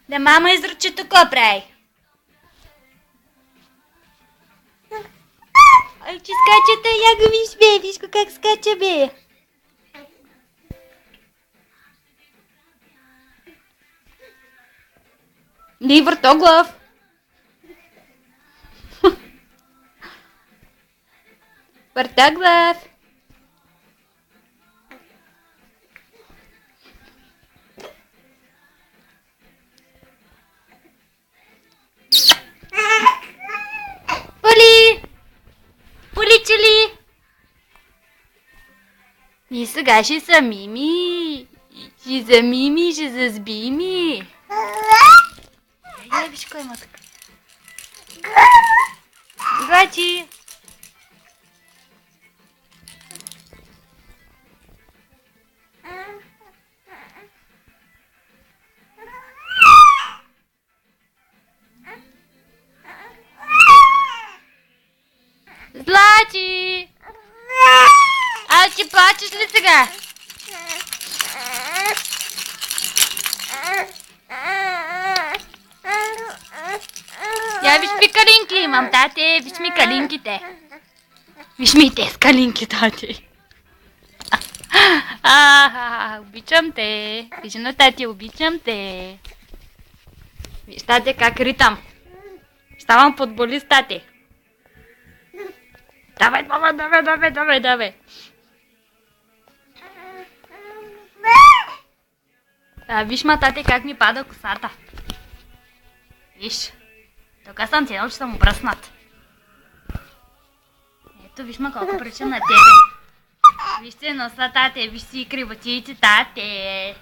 Да мама изручи тук, прави. Ай, че скачата, я го виж, бе, виж го как скача, бе. Ни въртоглав. Въртоглав. Поли! Поличе ли? И сега ще са Мими. Ще са Мими, ще са с Бими. Виж кой има така. Гачи! Злати! А ти плачеш ли сега? Я виж ми калинки имам, тате, виж ми калинките. Виж ми те с калинки, тате. Обичам те. Виж на тате, обичам те. Виж, тате, как ритам. Ставам футболист, тате. Давай, давай, давай, давай, давай, давай. Виж, ма, тате, как ми пада косата. Виж. Тук съм ценал, че съм обръснат. Ето, виж, ма, колко причам на тебе. Вижте носа, тате, виж си кривотиите, тате.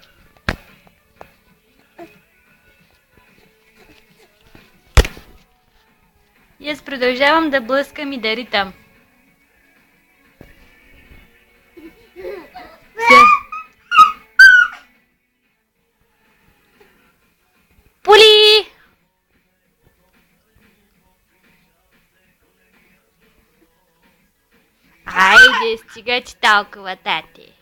И аз продължавам да блъскам и да ритам. Поли! Айде, стига ти толкова, тате.